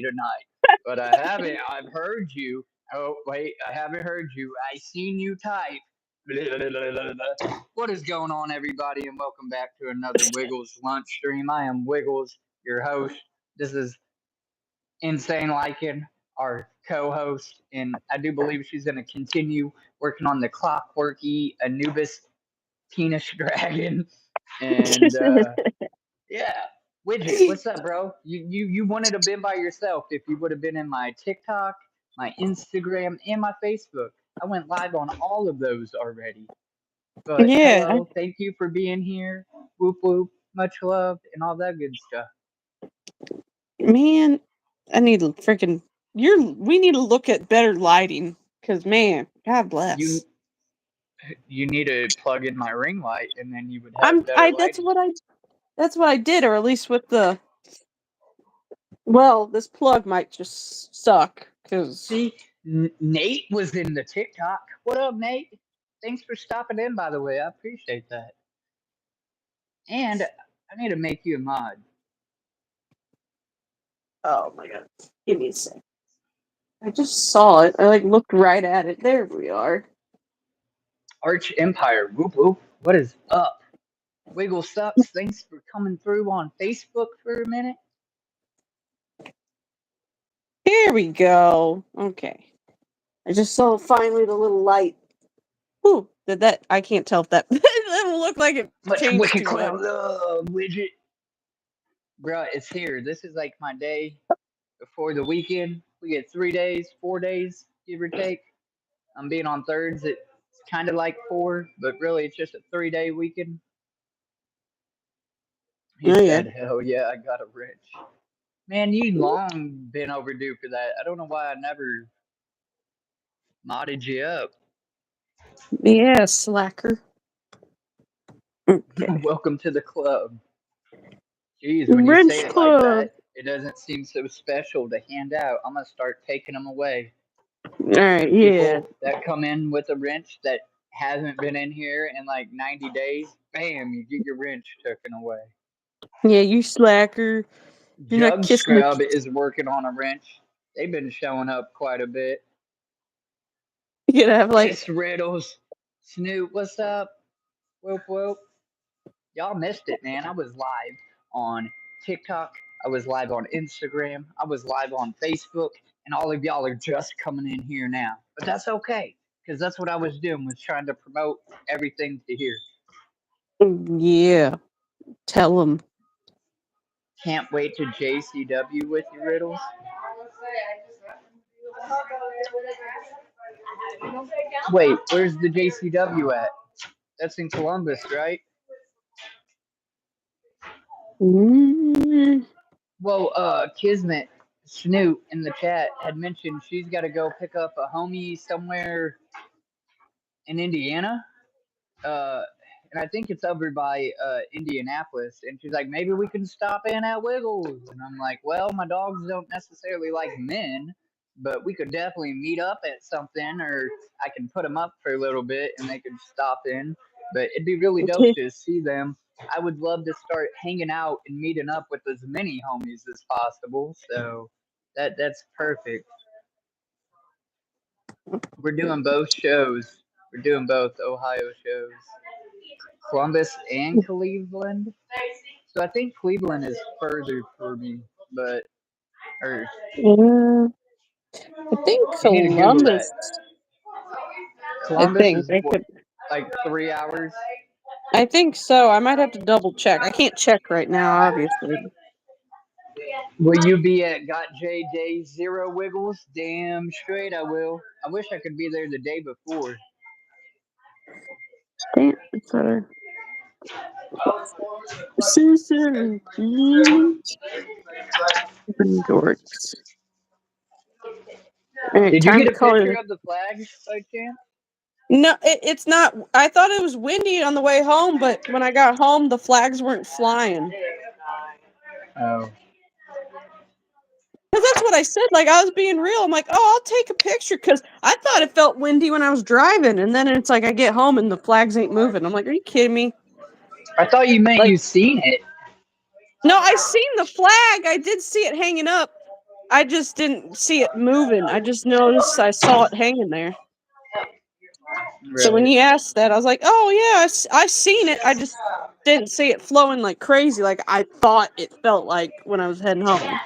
me tonight. But I haven't. I've heard you. Oh, wait, I haven't heard you. I seen you type. What is going on, everybody, and welcome back to another Wiggles lunch stream. I am Wiggles, your host. This is Insane Lycan, our co-host, and I do believe she's going to continue working on the Clockworky Anubis Penis Dragon. And yeah, Widget, what's up, bro? You wouldn't have been by yourself if you would have been in my TikTok, my Instagram, and my Facebook. I went live on all of those already. But Yeah, hello, thank you for being here. Whoop whoop, much love, and all that good stuff. man, I need to freaking. We need to look at better lighting, cause man, God You bless. you need to plug in my ring light, and then you would have better That's lighting. what I did, or at least with the. Well, this plug might just suck, cause See, Nate was in the TikTok. What up, Nate? Thanks for stopping in, by the way. I appreciate that. And I need to make you a mod. oh my God, give me a sec. I just saw it. I looked right at it. There we are. Arch Empire, whoop whoop. What is up? Wiggle Sucks, thanks for coming through on Facebook for a minute. Here we go. Okay, I just saw finally the little light. Ooh, did that? I can't tell if that doesn't look like it Much changed Wicked too Club much. love, widget. Bro, it's here. This is like my day before the weekend. We get 3 days, 4 days, give or take. I'm being on thirds. It's kind of like four, but really it's just a 3 day weekend. He Oh yeah. said, hell yeah, I got a wrench. Man, you long been overdue for that. I don't know why I never modded you up. Yeah, slacker. Okay. Welcome to the club. Jeez, when you say Wrench it like Club. that, it doesn't seem so special to hand out. I'm gonna start taking them away. Alright, yeah. People that come in with a wrench that hasn't been in here in like 90 days, bam, you get your wrench taken away. Yeah, you slacker. You're not Jug kissing the. Scrub is working on a wrench. They've been showing up quite a bit. You gotta have Kiss Riddles. Snoop, what's up? Whoop whoop. Y'all missed it, man. I was live on TikTok. I was live on Instagram. I was live on Facebook. And all of y'all are just coming in here now. But that's okay. Because that's what I was doing, was trying to promote everything to here. Yeah. Tell them. Can't wait to JCW with you, Riddles. Wait, where's the JCW at? That's in Columbus, right? Mm. Well, Kismet Snoop in the chat had mentioned she's got to go pick up a homie somewhere in Indiana. Uh, and I think it's over by Indianapolis. And she's like, maybe we can stop in at Wiggles. And I'm like, well, my dogs don't necessarily like men, but we could definitely meet up at something, or I can put them up for a little bit and they could stop in. But it'd be really dope to see them. I would love to start hanging out and meeting up with as many homies as possible. So that's perfect. We're doing both shows. We're doing both Ohio shows. Columbus and Cleveland. So I think Cleveland is further for me, but or Yeah. I think you need to Google that. Columbus. I Columbus think is they what, could. like 3 hours. I think so. I might have to double check. I can't check right now, obviously. Will you be at Got J Day Zero Wiggles? Damn straight I will. I wish I could be there the day before. Damn, it's Sister dorks. All right, Did you time get to a call picture her. of the flag by chance? No, it's not. I thought it was windy on the way home, but when I got home, the flags weren't flying. Oh. Because that's what I said. Like, I was being real. I'm like, oh, I'll take a picture. Because I thought it felt windy when I was driving. And then it's like I get home and the flags ain't moving. I'm like, are you kidding me? I thought you meant Like, you seen it. no, I seen the flag. I did see it hanging up. I just didn't see it moving. I just noticed I saw it hanging there. So when Right. you asked that, I was like, "Oh yeah, I seen it. I just didn't see it flowing like crazy, like I thought it felt like when I was heading home."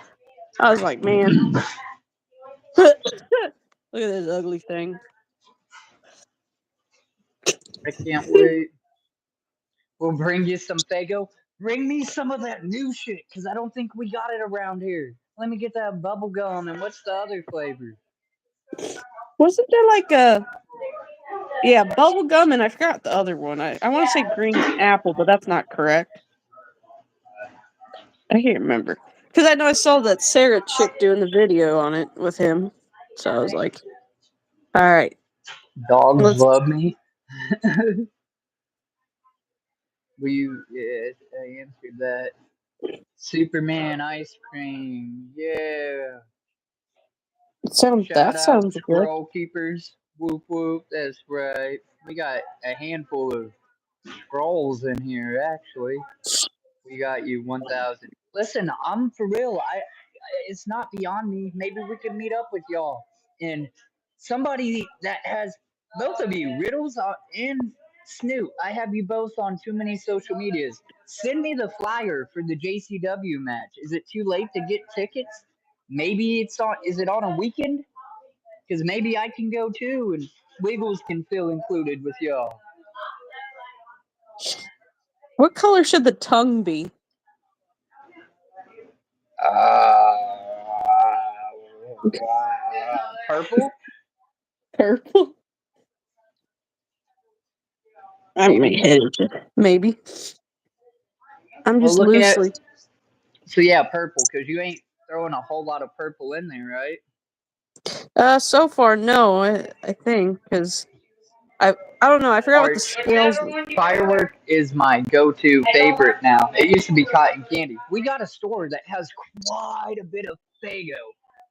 I was like, "Man, look at this ugly thing." I can't wait. We'll bring you some Fago. Bring me some of that new shit, because I don't think we got it around here. Let me get that bubble gum, and what's the other flavor? Wasn't there like a bubble gum, and I forgot the other one. I want to say green apple, but that's not correct. I can't remember because I know I saw that Sarah chick doing the video on it with him, so I was like, "All right, Dogs let's." love me. Yes, I answered that. Superman ice cream. Yeah. Shout That out sounds good. Scroll Keepers. Whoop whoop. That's right. We got a handful of scrolls in here, actually. We got you 1,000. Listen, I'm for real. It's not beyond me. Maybe we can meet up with y'all. And somebody that has both of you, Riddles and Snoot, I have you both on too many social medias. Send me the flyer for the JCW match. Is it too late to get tickets? Maybe it's on. Is it on a weekend? Because maybe I can go too, and Wiggles can feel included with y'all. What color should the tongue be? Purple. Purple. I mean, maybe. I'm Well, just look at. loosely. So yeah, purple, because you ain't throwing a whole lot of purple in there, right? So far, no. I think because I don't know. I forgot what Or the scales. firework is my go-to favorite now. It used to be cotton candy. We got a store that has quite a bit of Fago.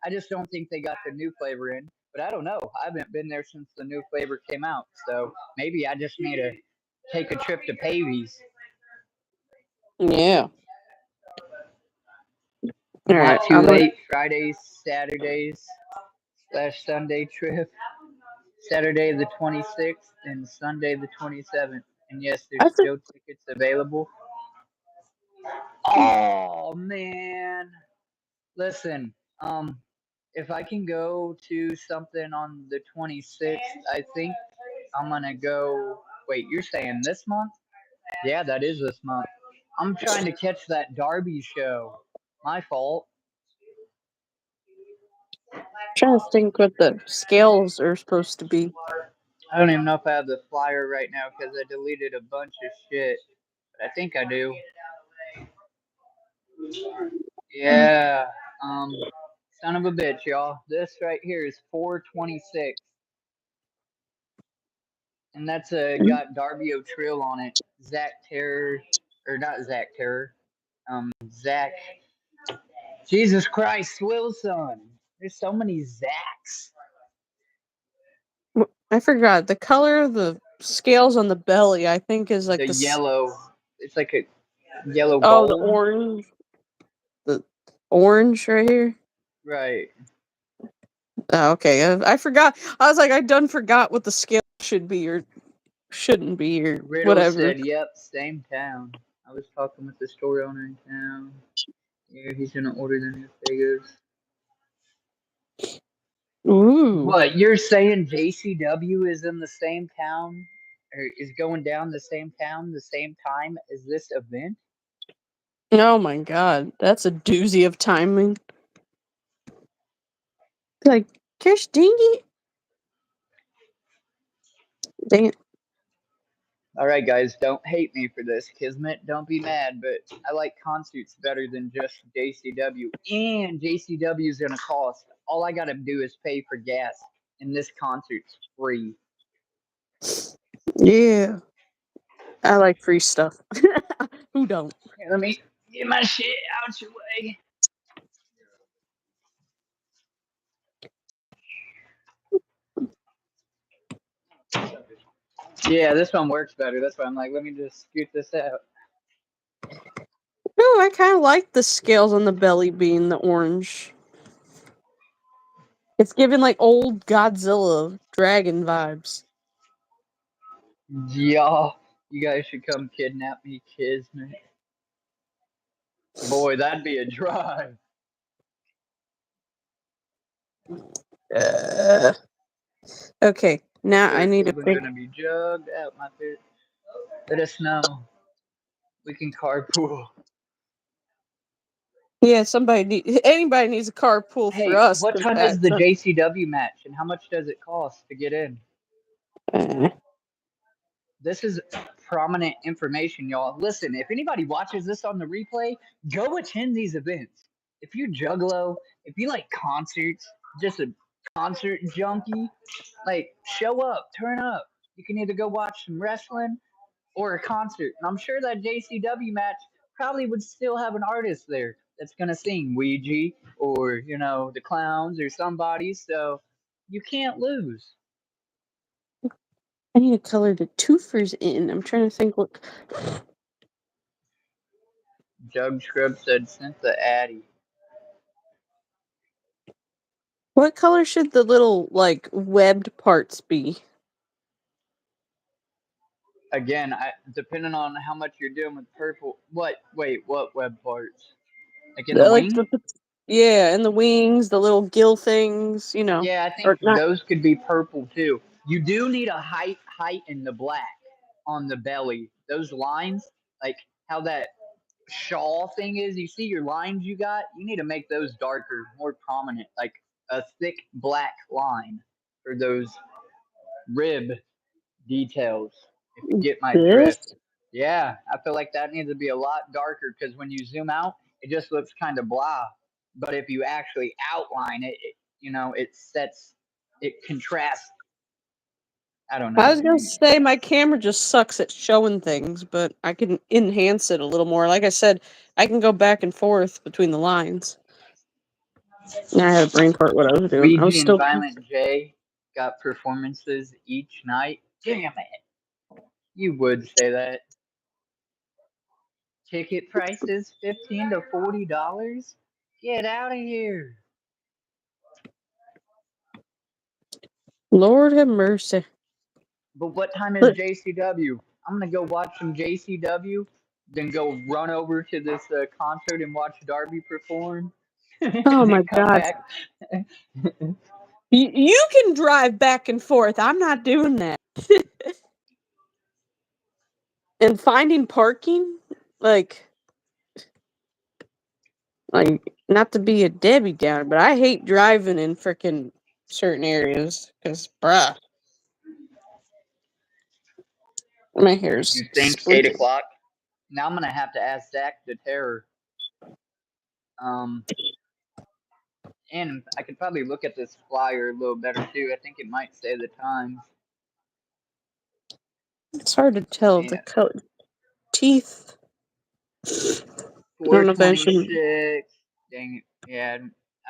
I just don't think they got the new flavor in. But I don't know. I haven't been there since the new flavor came out. So maybe I just need to take a trip to Pavy's. Yeah. All right. Not too late. Fridays, Saturdays / Sunday trip. Saturday the 26th and Sunday the 27th. And yes, there's still tickets available. Oh man. Listen, if I can go to something on the 26th, I think I'm gonna go. Wait, you're saying this month? Yeah, that is this month. I'm trying to catch that Derby show. My fault. Trying to think what the scales are supposed to be. I don't even know if I have the flyer right now because I deleted a bunch of shit. But I think I do. Yeah. Son of a bitch, y'all. This right here is 426. And that's got Darby O'Trill on it. Zach Terror, or not Zach Terror. Zach. Jesus Christ, Wilson. There's so many Zachs. I forgot the color of the scales on the belly. I think is like The the yellow. It's like a yellow oh, the gold. orange. The orange right here. Right. Oh, okay. I forgot. I was like, I done forgot what the scale should be or shouldn't be or Riddle whatever. said, "Yep, same town." I was talking with the store owner in town. Yeah, he's gonna order the new Fagos. Ooh. What, you're saying JCW is in the same town, or is going down the same town the same time as this event? Oh my god, that's a doozy of timing. Like, gosh dang it. Dang it. All right, guys, don't hate me for this. Kismet, don't be mad, but I like concerts better than just JCW. And JCW is going to cost. All I got to do is pay for gas, and this concert's free. Yeah. I like free stuff. Who don't? Here, let me get my shit out your way. Yeah, this one works better. That's why I'm like, let me just scoot this out. No, I kind of like the scales on the belly being the orange. It's giving like old Godzilla dragon vibes. Y'all, you guys should come kidnap me, Kismet. Boy, that'd be a drive. Okay, now I need to Cleveland pick. gonna be jugged out my face. Let us know. We can carpool. Yeah, anybody needs a carpool for Hey, us. what 'Cause time is the JCW match, and how much does it cost to get in? This is prominent information, y'all. Listen, if anybody watches this on the replay, go attend these events. If you juggalo, if you like concerts, just a concert junkie, like show up, turn up. You can either go watch some wrestling or a concert. And I'm sure that JCW match probably would still have an artist there that's gonna sing Ouija or the Clowns or somebody. So you can't lose. I need to color the twofers in. I'm trying to think what. Jug Scrub said sent the Addy. What color should the little like webbed parts be? Again, depending on how much you're doing with purple. What? Wait, what web parts? Like in the Like wing? yeah, and the wings, the little gill things, Yeah, I think or not. those could be purple too. You do need a height in the black on the belly. Those lines, like how that shawl thing is. You see your lines you got. You need to make those darker, more prominent, like a thick black line for those rib details. If you get my This? drift. Yeah, I feel like that needs to be a lot darker because when you zoom out, it just looks kind of blah. But if you actually outline it, it contrasts. I don't I know. was gonna say my camera just sucks at showing things, but I can enhance it a little more. Like I said, I can go back and forth between the lines. Now I had a brain fart what I was doing. I was Ouija and still. Violent J got performances each night. Damn it. You would say that. Ticket prices $15 to $40? Get out of here. Lord have mercy. But what time is JCW? I'm gonna go watch some JCW, then go run over to this concert and watch Darby perform, and Oh my then come god. back. You can drive back and forth. I'm not doing that. And finding parking, like not to be a Debbie Downer, but I hate driving in frickin' certain areas because, bruh, my hair's You think 8 splitting. o'clock? Now I'm gonna have to ask Zach the Terror. And I could probably look at this flyer a little better too. I think it might say the times. It's hard to tell the Yeah, color. Teeth. I don't know if I should. 426. Dang it. Yeah,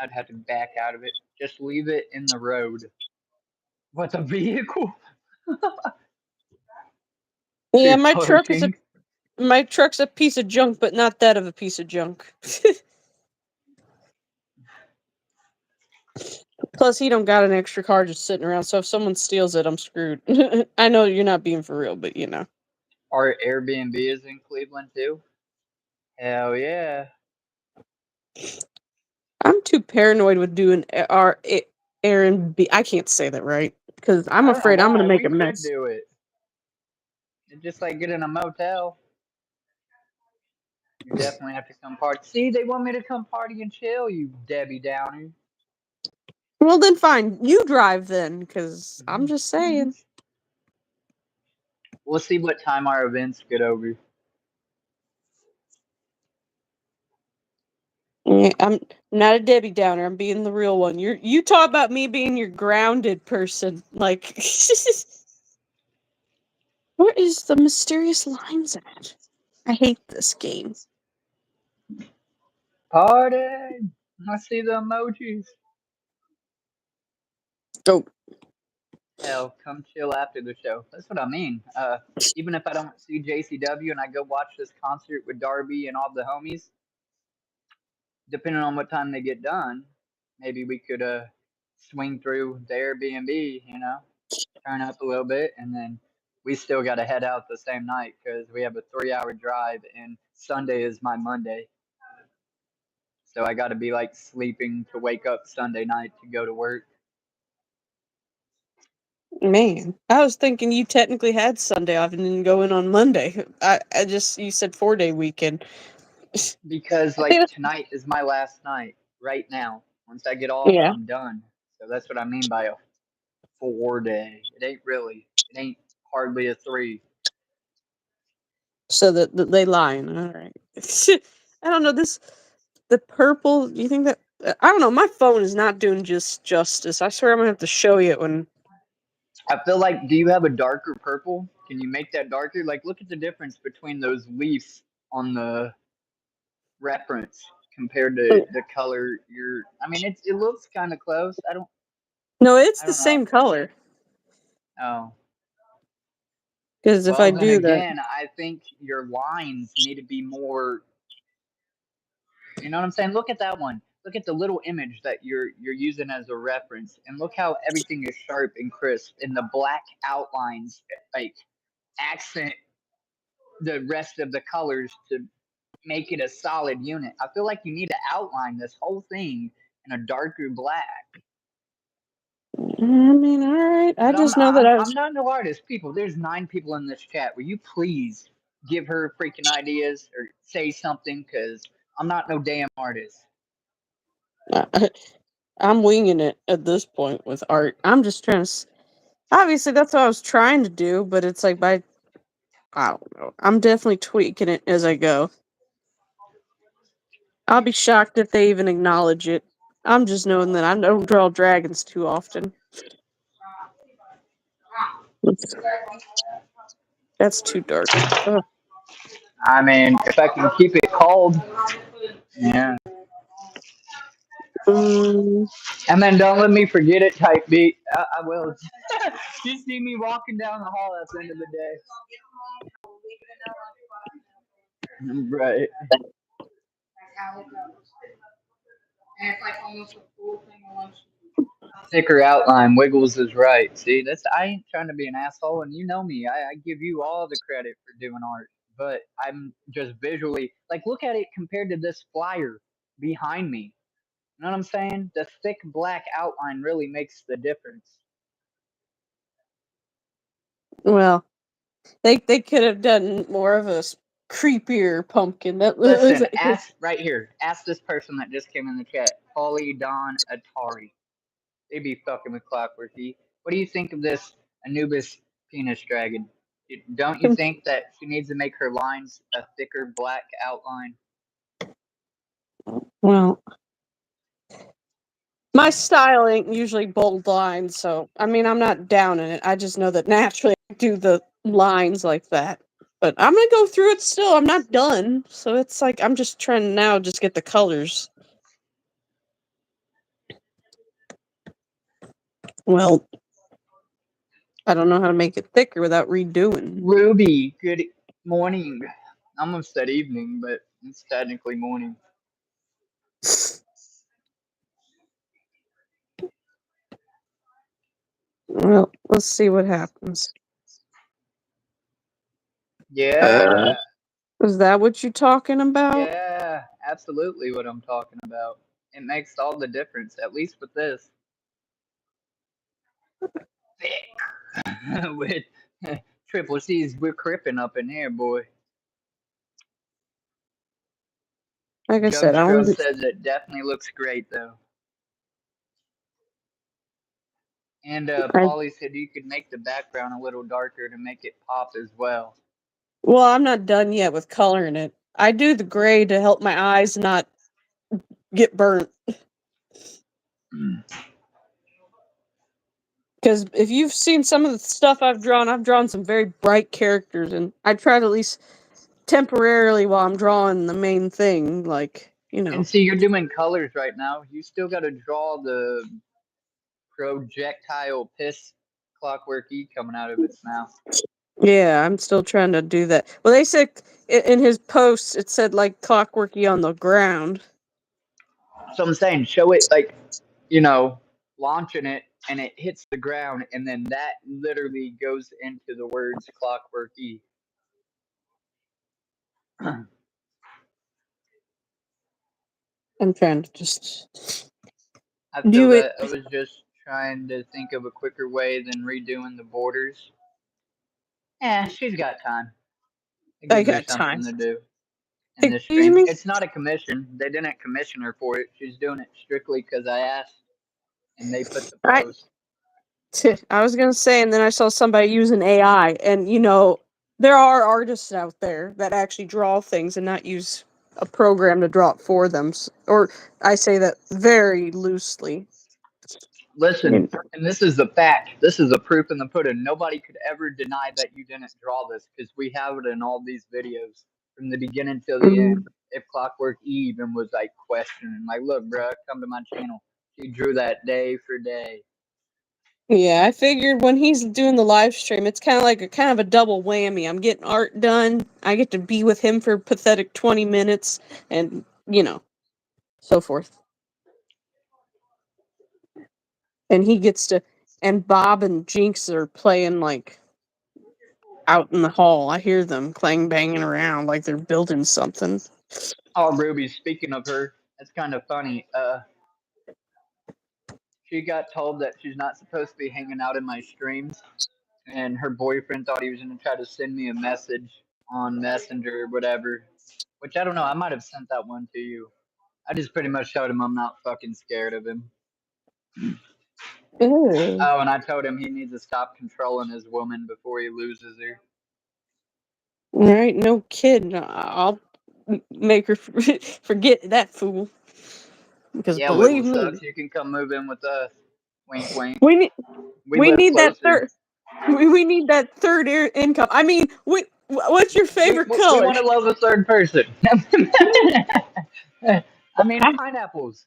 I'd have to back out of it. Just leave it in the road. What's a vehicle? Yeah, You're parking. my truck's a piece of junk, but not that of a piece of junk. Plus, he don't got an extra car just sitting around, so if someone steals it, I'm screwed. I know you're not being for real, but Our Airbnb is in Cleveland too. Hell yeah. I'm too paranoid with doing our Airbnb. I can't say that right because I'm I don't know afraid I'm gonna why. make We a could mess. do it. It's just like getting a motel. You definitely have to come party. See, they want me to come party and chill, you Debbie Downer. Well, then fine. You drive then, because I'm just saying. We'll see what time our events get over. Yeah, I'm not a Debbie Downer. I'm being the real one. You talk about me being your grounded person. Like, where is the mysterious lines at? I hate this game. Party! I see the emojis. Go. Hell, come chill after the show. That's what I mean. Even if I don't see JCW and I go watch this concert with Darby and all the homies, depending on what time they get done, maybe we could swing through the Airbnb, turn up a little bit, and then we still got to head out the same night because we have a 3-hour drive, and Sunday is my Monday. So I got to be like sleeping to wake up Sunday night to go to work. Man, I was thinking you technically had Sunday off and didn't go in on Monday. You said 4-day weekend. Because like tonight is my last night right now. Once I get off, Yeah. I'm done. So that's what I mean by a 4-day. It ain't really. It ain't hardly a 3. So that they lying. All right. I don't know the purple. You think that? I don't know. My phone is not doing justice. I swear I'm gonna have to show you it when. I feel like, do you have a darker purple? Can you make that darker? Like, look at the difference between those leaves on the reference compared to the color you're. I mean, it looks kind of close. No, it's I the don't know. same color. Oh. Because if Well, I then do that, again, I think your lines need to be more. You know what I'm saying? Look at that one. Look at the little image that you're using as a reference, and look how everything is sharp and crisp, and the black outlines like accent the rest of the colors to make it a solid unit. I feel like you need to outline this whole thing in a darker black. I mean, all right. I But just know that I'm not no artist. People, there's 9 people in this chat. Will you please give her freaking ideas or say something? Because I'm not no damn artist. I'm winging it at this point with art. I'm just trying to. Obviously, that's what I was trying to do, but it's like I don't know. I'm definitely tweaking it as I go. I'll be shocked if they even acknowledge it. I'm just knowing that I don't draw dragons too often. That's too dark. Ugh. I mean, if I can keep it cold, yeah. Mm, And then don't let me forget it, type beat. I will. You see me walking down the hall at the end of the day. Right. Thicker outline. Wiggles is right. See, I ain't trying to be an asshole, and you know me. I give you all the credit for doing art, but I'm just visually like look at it compared to this flyer behind me. You know what I'm saying? The thick black outline really makes the difference. well, they could have done more of a creepier pumpkin. That Listen, was ask right here. Ask this person that just came in the chat. Polly Don Atari. They be fucking with Clockworky. What do you think of this Anubis penis dragon? Don't you think that she needs to make her lines a thicker black outline? well. My style ain't usually bold lines, so I mean I'm not down in it. I just know that naturally I do the lines like that. But I'm gonna go through it still. I'm not done. So it's like I'm just trying to now just get the colors. Well, I don't know how to make it thicker without redoing. Ruby, good morning. I almost said evening, but it's technically morning. Well, let's see what happens. Yeah. Is that what you're talking about? Yeah, absolutely what I'm talking about. It makes all the difference, at least with this. With triple C's, we're cripping up in here, boy. Like I said, I Jugstro want says it definitely looks great, though. And Paulie said you could make the background a little darker to make it pop as well. Well, I'm not done yet with coloring it. I do the gray to help my eyes not get burnt. Because if you've seen some of the stuff I've drawn some very bright characters, and I try to at least temporarily while I'm drawing the main thing, like, you know. And see, you're doing colors right now. You still got to draw the projectile piss Clockwork E coming out of its mouth. Yeah, I'm still trying to do that. Well, they said in his posts, it said, like, Clockworky on the ground. So I'm saying, show it, like, you know, launching it and it hits the ground, and then that literally goes into the words Clockwork E. I'm trying to just I feel do it. that I was just trying to think of a quicker way than redoing the borders. Yeah, she's got time. It I gives her got something time. to do in this Excuse stream. me? It's not a commission. They didn't commission her for it. She's doing it strictly because I asked, and they put the I post. I was gonna say, and then I saw somebody using AI, and you know, there are artists out there that actually draw things and not use a program to draw it for them. Or I say that very loosely. Listen, You know. and this is the fact. This is a proof in the pudding. Nobody could ever deny that you didn't draw this because we have it in all these videos from the beginning till the Mhm. end. If Clockwork E even was like questioning, like, look, bro, come to my channel. She drew that day for day. Yeah, I figured when he's doing the live stream, it's kind of a double whammy. I'm getting art done. I get to be with him for pathetic 20 minutes, and you know, so forth. And he gets to, and Bob and Jinx are playing like out in the hall. I hear them clang banging around like they're building something. Oh, Ruby, speaking of her, it's kind of funny. She got told that she's not supposed to be hanging out in my streams, and her boyfriend thought he was going to try to send me a message on Messenger or whatever. Which I don't know. I might have sent that one to you. I just pretty much showed him I'm not fucking scared of him. Ew. Oh, and I told him he needs to stop controlling his woman before he loses her. Right? No kidding. I'll make her forget that fool. Because Yeah, believe Wiggle me, sucks. You can come move in with us. Wink, wink. we need We we live need that closer. third. We need that third income. I mean, what's your favorite We color? want to love a third person. I mean, pineapples.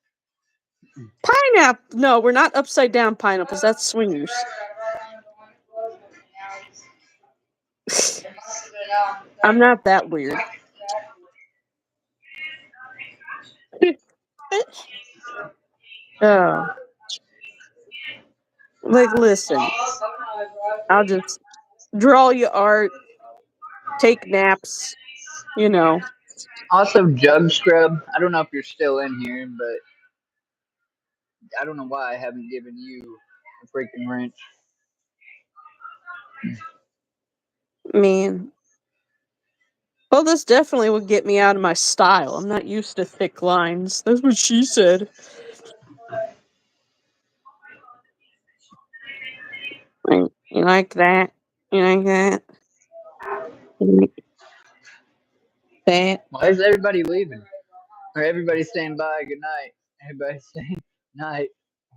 Pineapple. No, we're not upside down pineapples. That's swingers. I'm not that weird. Oh, like listen, I'll just draw you art, take naps. You know. Also, Jug Scrub. I don't know if you're still in here, but I don't know why I haven't given you a freaking wrench. Man. Well, this definitely would get me out of my style. I'm not used to thick lines. That's what she said. You like that? You like that? You like that? Why is everybody leaving? Or everybody saying bye, good night. Everybody saying night.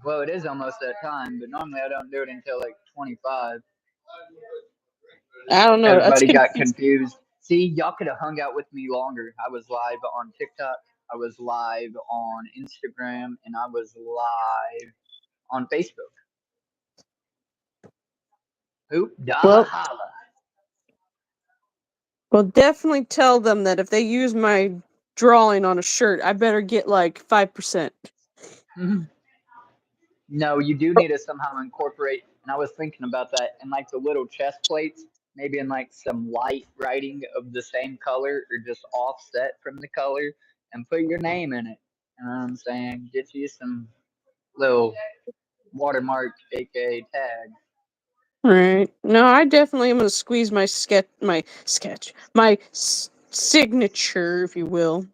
Well, it is almost that time, but normally I don't do it until like 25. I don't know. That's Everybody got confusing. confused. See, y'all could have hung out with me longer. I was live on TikTok, I was live on Instagram, and I was live on Facebook. Hoop, da, Well, holla. definitely tell them that if they use my drawing on a shirt, I better get like 5%. No, you do need to somehow incorporate, and I was thinking about that, in like the little chest plates, maybe in like some light writing of the same color or just offset from the color, and put your name in it. You know what I'm saying? Get you some little watermark, aka tag. Right. No, I definitely am going to squeeze my signature, if you will.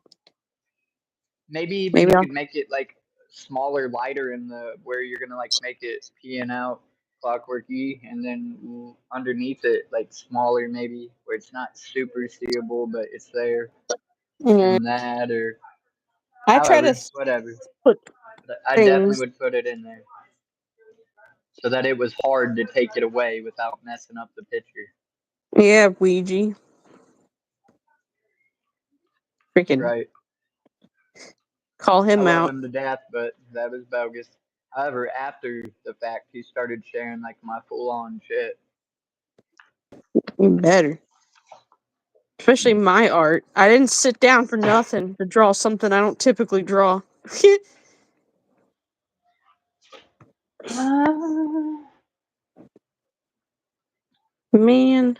Maybe even Maybe you I'll. could make it like smaller, lighter in the where you're gonna like make it peeing out Clockwork E, and then underneath it like smaller maybe where it's not super seeable but it's there, Yeah. and that or I try to however whatever. put But I definitely things. would put it in there so that it was hard to take it away without messing up the picture. Yeah, Ouija. Freaking Right. call I him love out. him to death, but that was bogus. However, after the fact, he started sharing like my full on shit. You better. Especially my art. I didn't sit down for nothing to draw something I don't typically draw. Man,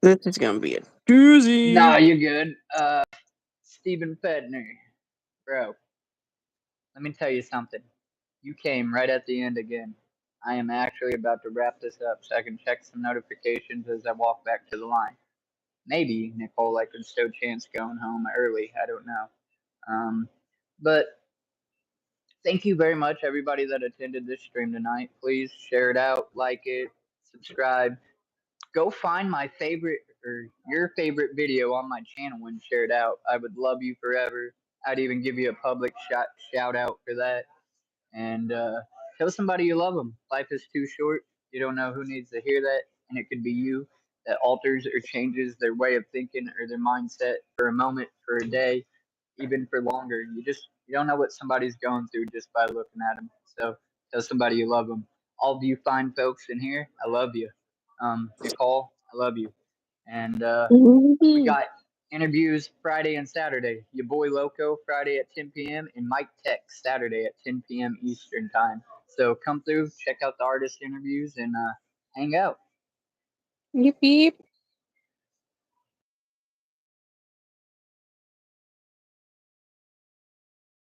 this is gonna be a doozy. Nah, you're good. Stephen Fedner, bro. Let me tell you something. You came right at the end again. I am actually about to wrap this up so I can check some notifications as I walk back to the line. Maybe, Nicole, I could still chance going home early. I don't know. But thank you very much, everybody that attended this stream tonight. Please share it out, like it, subscribe. Go find my favorite or your favorite video on my channel and share it out. I would love you forever. I'd even give you a public shout out for that. And tell somebody you love them. Life is too short. You don't know who needs to hear that, and it could be you that alters or changes their way of thinking or their mindset for a moment, for a day, even for longer. You don't know what somebody's going through just by looking at them. So tell somebody you love them. All of you fine folks in here, I love you. Nicole, I love you. And we got interviews Friday and Saturday. Your boy Loco Friday at 10 p.m. and Mike Tech Saturday at 10 p.m. Eastern time. So come through, check out the artist interviews, and hang out. Yep, yep.